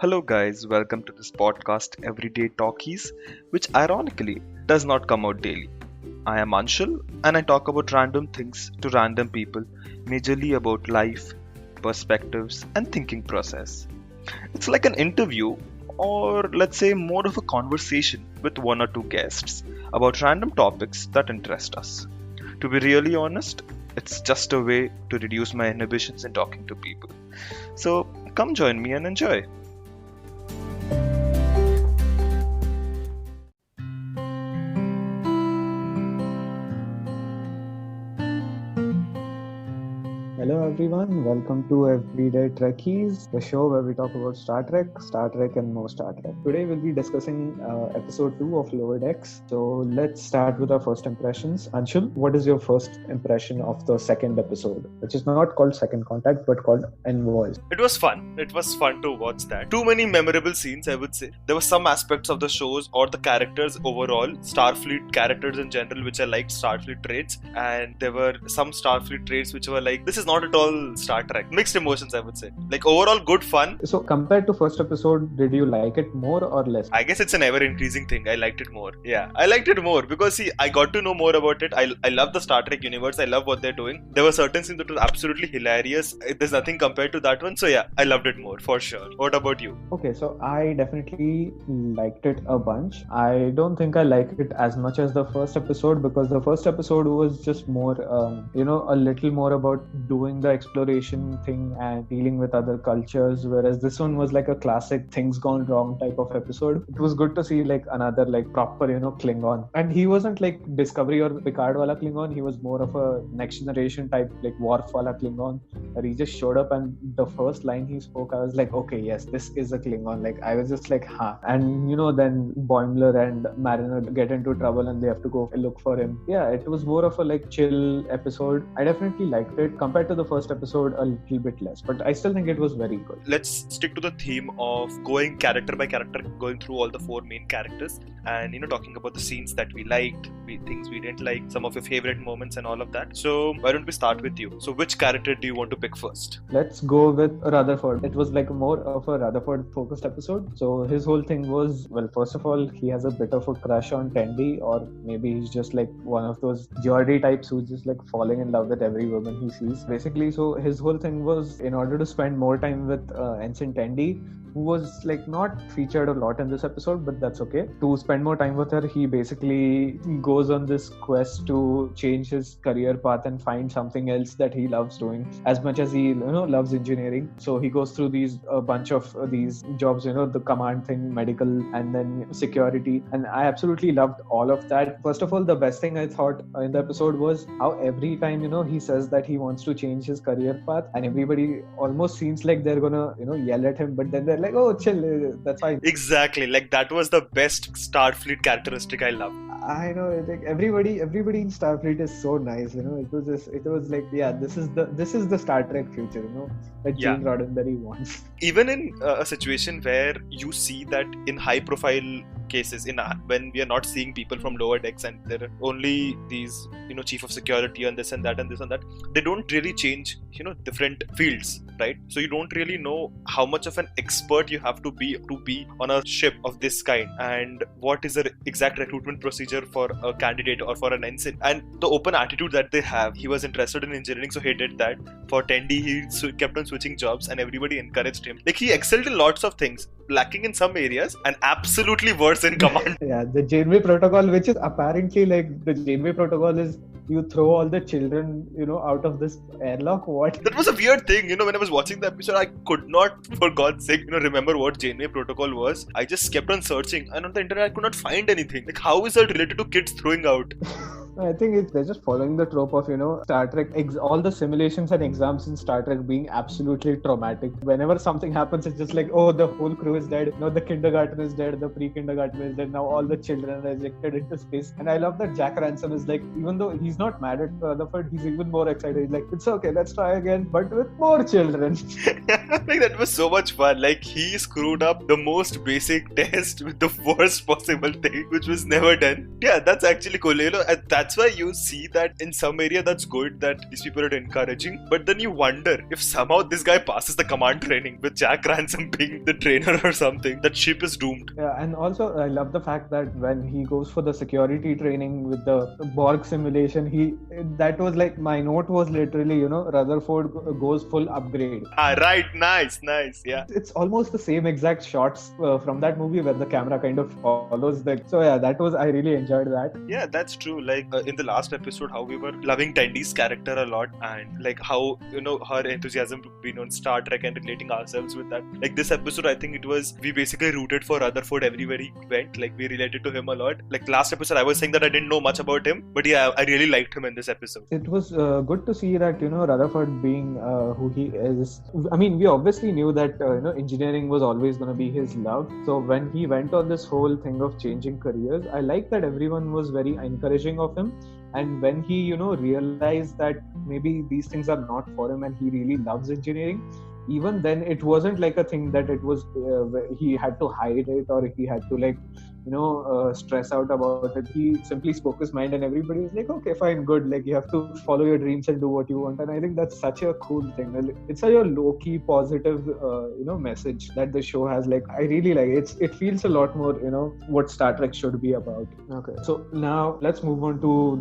Hello, guys, welcome to this podcast, Everyday Talkies, which ironically does not come out daily. I am Anshul and I talk about random things to random people, majorly about life, perspectives, and thinking process. It's like an interview, or let's say more of a conversation with one or two guests about random topics that interest us. To be really honest, it's just a way to reduce my inhibitions in talking to people. So come join me and enjoy. Hello everyone, welcome to Everyday Trekkies, the show where we talk about Star Trek and more Star Trek. Today we'll be discussing episode 2 of Lower Decks. So let's start with our first impressions. Anshul, what is your first impression of the second episode, which is not called Second Contact but called Envoys? It was fun. It was fun to watch that. Too many memorable scenes, I would say. There were some aspects of the shows or the characters overall, Starfleet characters in general, which I liked, Starfleet traits, and there were some Starfleet traits which were like, this is not at all Star Trek. Mixed emotions, I would say. Like overall good fun. So compared to first episode, did you like it more or less? I guess it's an ever increasing thing. I liked it more. Yeah, I liked it more because see, I got to know more about it. I love the Star Trek universe. I love what they're doing. There were certain scenes that were absolutely hilarious. There's nothing compared to that one. So yeah, I loved it more for sure. What about you? Okay, so I definitely liked it a bunch. I don't think I liked it as much as the first episode because the first episode was just more, a little more about doing the exploration thing and dealing with other cultures, whereas this one was like a classic things gone wrong type of episode. It was good to see like another like proper, Klingon. And he wasn't like Discovery or Picard wala Klingon. He was more of a next generation type, like Worf wala Klingon, where he just showed up and the first line he spoke, I was like, okay, yes, this is a Klingon. Like I was just like, huh. And then Boimler and Mariner get into trouble and they have to go look for him. Yeah, it was more of a like chill episode. I definitely liked it compared to the first episode a little bit less, but I still think it was very good. Let's stick to the theme of going character by character, going through all the four main characters and talking about the scenes that we liked, things we didn't like, some of your favorite moments and all of that. So why don't we start with you? So which character do you want to pick first? Let's go with Rutherford. It was like more of a Rutherford focused episode. So his whole thing was, well, first of all, he has a bit of a crush on Tendi, or maybe he's just like one of those Geordie types who's just like falling in love with every woman he sees. Basically, so his whole thing was in order to spend more time with Ensign Tendi, who was like not featured a lot in this episode, but that's okay. To spend more time with her, he basically goes on this quest to change his career path and find something else that he loves doing as much as he loves engineering. So he goes through a bunch of these jobs, the command thing, medical, and then security, and I absolutely loved all of that. First of all, the best thing I thought in the episode was how every time he says that he wants to change his career path, and everybody almost seems like they're gonna yell at him, but then they're like, oh chill, that's fine. Exactly, like that was the best Starfleet characteristic I love. I know, like everybody in Starfleet is so nice. It was like, yeah, this is the Star Trek future, that Gene Roddenberry wants. Even in a situation where you see that in high profile cases, when we are not seeing people from lower decks and there are only these chief of security and this and that and this and that, they don't really change different fields, right? So you don't really know how much of an expert you have to be on a ship of this kind, and what is the exact recruitment procedure for a candidate or for an ensign, and the open attitude that they have. He was interested in engineering, so he did that. For Tendi, he kept on switching jobs and everybody encouraged him. Like he excelled in lots of things, lacking in some areas and absolutely worse in command. Yeah, the Janeway protocol, which is apparently like the Janeway protocol is you throw all the children out of this airlock. What? That was a weird thing. When I was watching the episode, I could not, for God's sake, remember what Janeway protocol was. I just kept on searching, and on the internet I could not find anything. Like, how is that related to kids throwing out? I think they're just following the trope of, Star Trek, all the simulations and exams in Star Trek being absolutely traumatic. Whenever something happens, it's just like, oh, the whole crew is dead. The kindergarten is dead, the pre-kindergarten is dead. Now all the children are ejected into space. And I love that Jack Ransom is like, even though he's not mad at Rutherford, he's even more excited. He's like, it's okay, let's try again, but with more children. Like, that was so much fun. Like, he screwed up the most basic test with the worst possible thing, which was never done. Yeah, that's actually cool. that's why you see that in some area that's good that these people are encouraging, but then you wonder if somehow this guy passes the command training with Jack Ransom being the trainer or something, that ship is doomed. Yeah, and also I love the fact that when he goes for the security training with the Borg simulation, that was like, my note was literally, you know, Rutherford goes full upgrade. Right, nice, yeah. It's almost the same exact shots from that movie where the camera kind of follows the. So yeah, I really enjoyed that. Yeah, that's true. Like in the last episode, how we were loving Tendy's character a lot, and like how, you know, her enthusiasm being on Star Trek and relating ourselves with that. Like this episode, I think it was, we basically rooted for Rutherford everywhere he went. Like we related to him a lot. Like last episode, I was saying that I didn't know much about him, but yeah, I really liked him in this episode. It was good to see that, you know, Rutherford being who he is. I mean, we obviously knew that you know, engineering was always going to be his love. So when he went on this whole thing of changing careers, I like that everyone was very encouraging of him. And when he, you know, realized that maybe these things are not for him and he really loves engineering, even then it wasn't like a thing that it was he had to hide it or he had to, like, you know, stress out about it. He simply spoke his mind and everybody was like, okay, fine, good, like you have to follow your dreams and do what you want. And I think that's such a cool thing. It's such a low-key positive you know, message that the show has. Like, I really like it. It feels a lot more, you know, what Star Trek should be about. Okay, so now let's move on to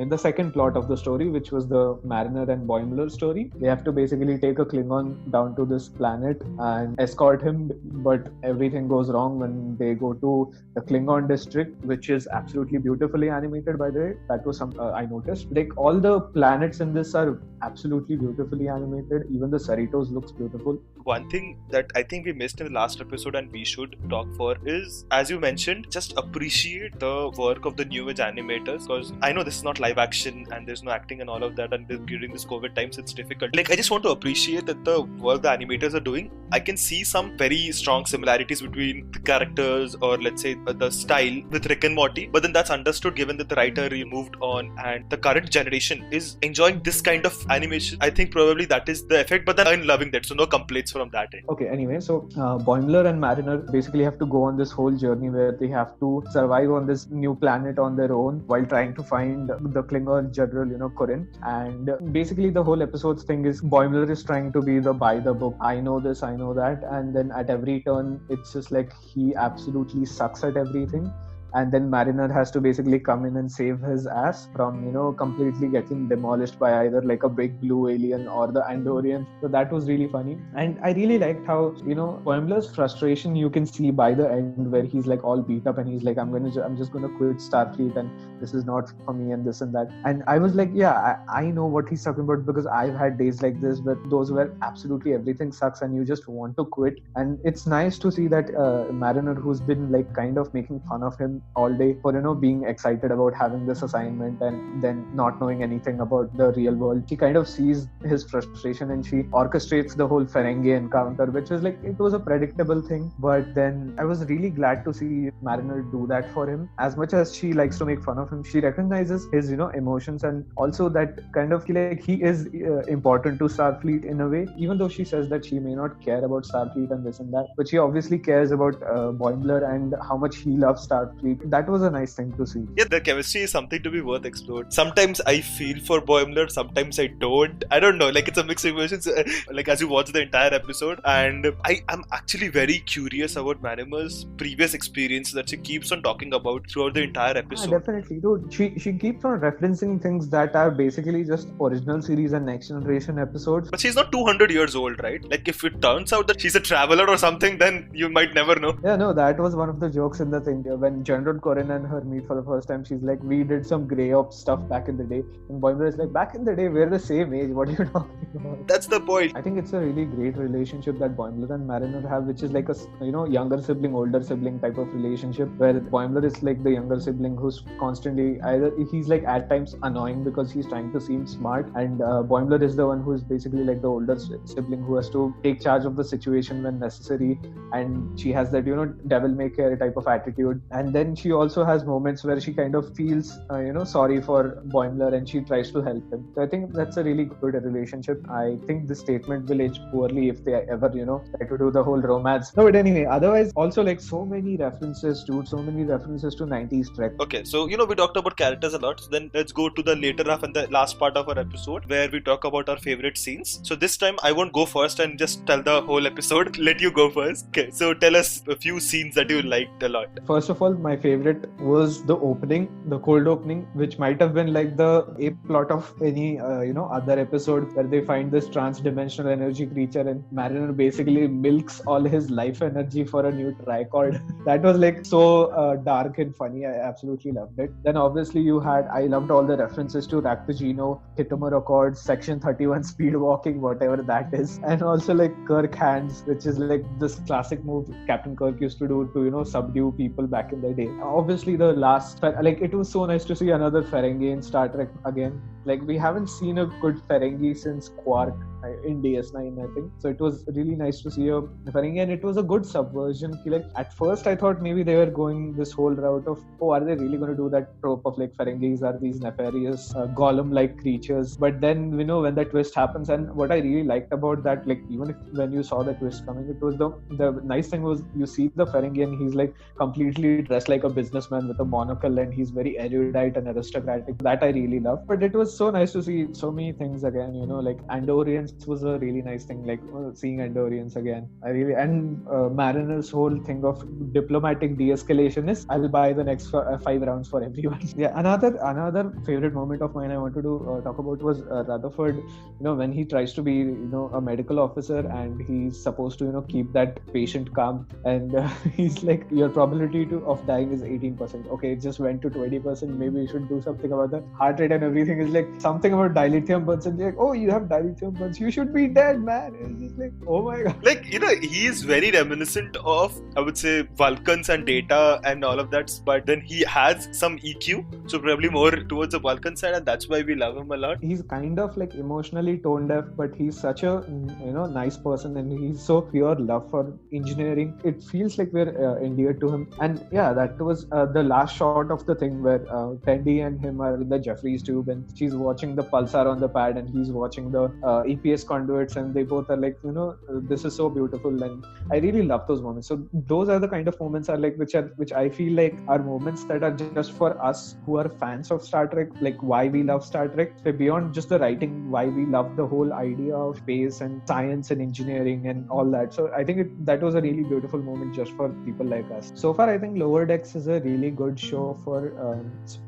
the second plot of the story, which was the Mariner and Boimler story. They have to basically take a Klingon down to this planet and escort him, but everything goes wrong when they go to the Klingon district, which is absolutely beautifully animated, by the way. That was some I noticed. Like, all the planets in this are absolutely beautifully animated. Even the Cerritos looks beautiful. One thing that I think we missed in the last episode and we should talk for is, as you mentioned, just appreciate the work of the new age animators, because I know this is not live action and there's no acting and all of that, and during this COVID times it's difficult. Like, I just want to appreciate that the work the animators are doing. I can see some very strong similarities between the characters, or let's say the style with Rick and Morty, but then that's understood given that the writer moved on and the current generation is enjoying this kind of animation. I think probably that is the effect, but then I'm loving that, so no complaints from that end. Okay, anyway, so Boimler and Mariner basically have to go on this whole journey where they have to survive on this new planet on their own while trying to find the Klingon general, you know, Corin. And basically the whole episode's thing is Boimler is trying to be the by the book, I know this, I know that, and then at every turn it's just like he absolutely sucks at everything. And then Mariner has to basically come in and save his ass from, you know, completely getting demolished by either like a big blue alien or the Andorian. So that was really funny. And I really liked how, you know, Boimler's frustration you can see by the end, where he's like all beat up and he's like, I'm just gonna quit Starfleet and this is not for me and this and that. And I was like, yeah, I know what he's talking about, because I've had days like this, but those where absolutely everything sucks and you just want to quit. And it's nice to see that Mariner, who's been like kind of making fun of him all day for, you know, being excited about having this assignment and then not knowing anything about the real world, she kind of sees his frustration and she orchestrates the whole Ferengi encounter, which was like, it was a predictable thing, but then I was really glad to see Mariner do that for him. As much as she likes to make fun of him, she recognizes his, you know, emotions, and also that kind of like he is important to Starfleet in a way, even though she says that she may not care about Starfleet and this and that, but she obviously cares about Boimler and how much he loves Starfleet. That was a nice thing to see. Yeah, the chemistry is something to be worth explored. Sometimes I feel for Boimler, sometimes I don't. I don't know, like it's a mixed emotions, like as you watch the entire episode. And I am actually very curious about Mariner's previous experience that she keeps on talking about throughout the entire episode. Yeah, definitely, dude. She keeps on referencing things that are basically just original series and Next Generation episodes. But she's not 200 years old, right? Like if it turns out that she's a traveler or something, then you might never know. Yeah, no, that was one of the jokes in the thing. When General Corin and her meet for the first time, she's like, we did some grey ops stuff back in the day. And Boimler is like, back in the day, we're the same age. What are you talking about? That's the point. I think it's a really great relationship that Boimler and Mariner have, which is like a, you know, younger sibling, older sibling type of relationship, where Boimler is like the younger sibling who's constantly either, he's like at times annoying because he's trying to seem smart, and Boimler is the one who's basically like the older sibling who has to take charge of the situation when necessary, and she has that, you know, devil may care type of attitude. And then then she also has moments where she kind of feels sorry for Boimler and she tries to help him. So I think that's a really good relationship. I think the statement will age poorly if they ever try to do the whole romance. No, but anyway, otherwise also like so many references to 90s Trek. Okay, so we talked about characters a lot, so then let's go to the later half and the last part of our episode where we talk about our favorite scenes. So this time I won't go first and just tell the whole episode. Let you go first. Okay, so tell us a few scenes that you liked a lot. First of all, my favorite was the opening, the cold opening, which might have been like the A plot of any other episode where they find this trans-dimensional energy creature and Mariner basically milks all his life energy for a new tricord. That was like so dark and funny. I absolutely loved it. Then obviously I loved all the references to Raktajino, Kitamura Accords, Section 31 speed walking, whatever that is, and also like Kirk hands, which is like this classic move Captain Kirk used to do to subdue people back in the day. Obviously the last, like it was so nice to see another Ferengi in Star Trek again. Like we haven't seen a good Ferengi since Quark in DS9, I think. So it was really nice to see a Ferengi, and it was a good subversion. Like at first I thought maybe they were going this whole route of, are they really going to do that trope of like Ferengis are these nefarious golem-like creatures? But then when the twist happens, and what I really liked about that, like even when you saw the twist coming, it was the nice thing was you see the Ferengi and he's like completely dressed like a businessman with a monocle and he's very erudite and aristocratic. That I really loved. But it was so nice to see so many things again, like Andorians was a really nice thing, like seeing Andorians again. And Mariner's whole thing of diplomatic de-escalation is, I'll buy the next 5 rounds for everyone. Yeah, another favorite moment of mine I wanted to talk about was Rutherford, when he tries to be, a medical officer and he's supposed to, keep that patient calm, and he's like, your probability of dying is 18%. Okay, it just went to 20%. Maybe you should do something about the heart rate and everything. Is like something about dilithium burns, and like, oh, you have dilithium burns, you should be dead, man. It's just like, oh my god. Like, he is very reminiscent of, I would say, Vulcans and Data and all of that, but then he has some EQ, so probably more towards the Vulcan side, and that's why we love him a lot. He's kind of like emotionally tone deaf, but he's such a nice person, and he's so pure love for engineering. It feels like we're endeared to him. And yeah, that was the last shot of the thing where Tendi and him are in the Jeffries tube, and she's watching the pulsar on the pad and he's watching the EPS conduits, and they both are like, this is so beautiful, and I really love those moments. So those are the kind of moments are like which I feel like are moments that are just for us who are fans of Star Trek, like why we love Star Trek. So beyond just the writing, why we love the whole idea of space and science and engineering and all that. So I think that was a really beautiful moment just for people like us. So far, I think Lower Decks is a really good show for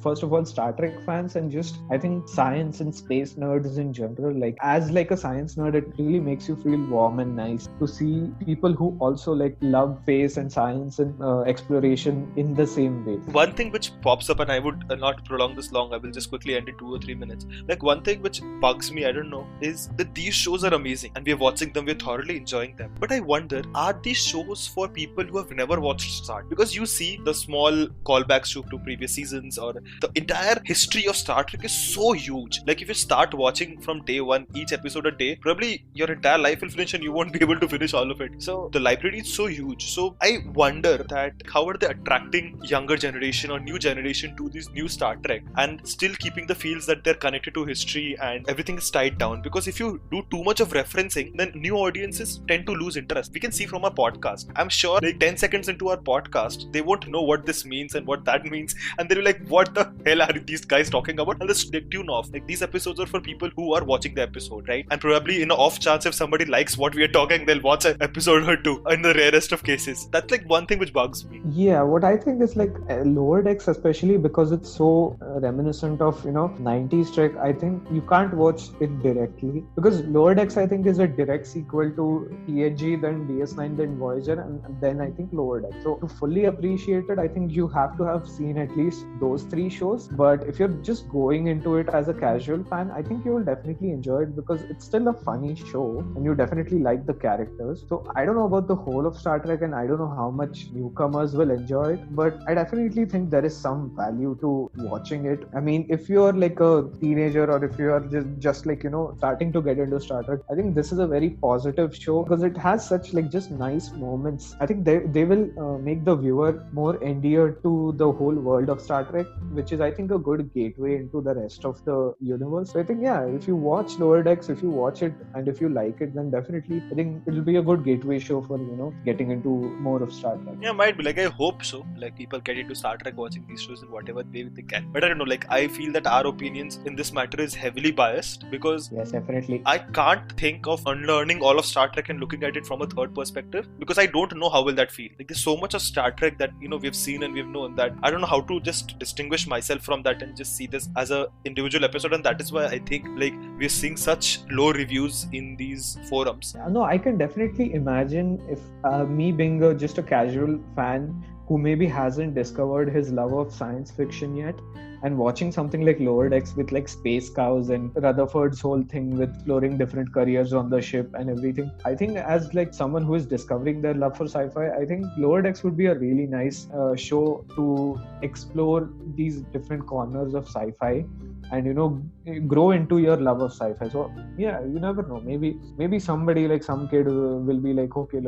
first of all Star Trek fans, and just I think science and space nerds in general. Like as like a science nerd, it really makes you feel warm and nice to see people who also like love space and science and exploration in the same way. One thing which pops up, and I would not prolong this long, I will just quickly end it 2 or 3 minutes. Like one thing which bugs me, I don't know, is that these shows are amazing and we're watching them, we're thoroughly enjoying them. But I wonder, are these shows for people who have never watched Star Trek? Because you see the small callbacks to previous seasons, or the entire history of Star Trek is so huge. Like if you start watching from day one, each episode a day, probably your entire life will finish and you won't be able to finish all of it. So the library is so huge. So I wonder that how are they attracting younger generation or new generation to this new Star Trek and still keeping the feels that they're connected to history and everything is tied down. Because if you do too much of referencing, then new audiences tend to lose interest. We can see from our podcast. I'm sure like 10 seconds into our podcast, they won't know what this means and what that means, and they'll be like, what the hell are these guys talking about? And just tune off. Like these episodes are for people who are watching the episode, right? And probably in an off chance if somebody likes what we are talking, they'll watch an episode or two in the rarest of cases. That's like one thing which bugs me. Yeah, what I think is like Lower Decks, especially because it's so reminiscent of 90s Trek, I think you can't watch it directly, because Lower Decks I think is a direct sequel to TNG, then DS9, then Voyager, and then I think Lower Decks. So to fully appreciate it, I think you have to have seen at least those 3 shows. But if you're just going into it as a casual fan, I think you will definitely enjoy it, because it's still a funny show, and you definitely like the characters. So I don't know about the whole of Star Trek, and I don't know how much newcomers will enjoy it, but I definitely think there is some value to watching it. I mean, if you're like a teenager, or if you are just like, you know, starting to get into Star Trek, I think this is a very positive show because it has such like just nice moments. I think they will make the viewer more endeared to the whole world of Star Trek, which is I think a good gateway into the rest of the universe. So I think, yeah, if you watch Lower Decks, if you watch it and if you like it, then definitely I think it'll be a good gateway show for, you know, getting into more of Star Trek. Yeah, might be. Like, I hope so. Like, people get into Star Trek watching these shows in whatever way they can. But I don't know, like, I feel that our opinions in this matter is heavily biased because Yes, definitely. I can't think of unlearning all of Star Trek and looking at it from a third perspective because I don't know how will that feel. Like, there's so much of Star Trek that, you know, we've seen and we've known that I don't know how to just distinguish myself from that and just see this as a individual episode. And that is why I think like we're seeing such low reviews in these forums. No, I can definitely imagine if me being just a casual fan who maybe hasn't discovered his love of science fiction yet, and watching something like Lower Decks with like space cows and Rutherford's whole thing with exploring different careers on the ship and everything. I think as like someone who is discovering their love for sci-fi, I think Lower Decks would be a really nice show to explore these different corners of sci-fi and, you know, grow into your love of sci-fi. So yeah, you never know. Maybe somebody, like some kid will be like, okay,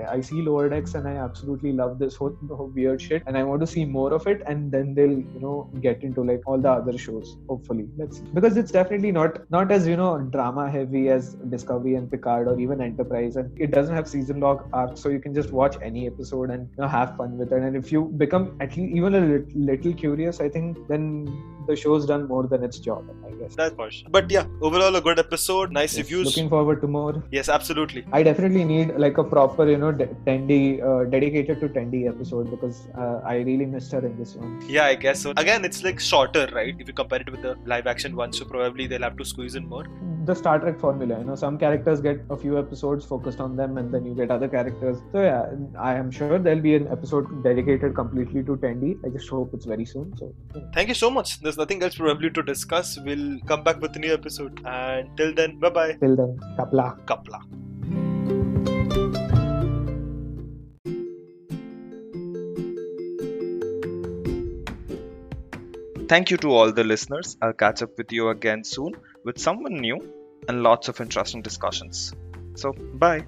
I see Lower Decks and I absolutely love this whole weird shit and I want to see more of it, and then they'll, you know, get into like all the other shows. Hopefully, let's see. Because it's definitely not as, you know, drama heavy as Discovery and Picard or even Enterprise, and it doesn't have season long arcs, so you can just watch any episode and, you know, have fun with it. And if you become at least even a little curious, I think then the show's done more than its job, I guess. That's for sure. But yeah, overall a good episode, nice Yes, reviews. Looking forward to more. Yes, absolutely. I definitely need like a proper, you know, Tendi dedicated to Tendi episode because I really missed her in this one. Yeah, I guess so. Again, it's like shorter, right? If you compare it with the live action one, so probably they'll have to squeeze in more. The Star Trek formula, you know, some characters get a few episodes focused on them and then you get other characters. So yeah, I am sure there'll be an episode dedicated completely to Tendi. I just hope it's very soon. So Thank you so much. There's nothing else probably to discuss. We'll come back with a new episode. And till then, bye-bye. till then, Kapla. Kapla. Thank you to all the listeners. I'll catch up with you again soon with someone new and lots of interesting discussions. So, bye.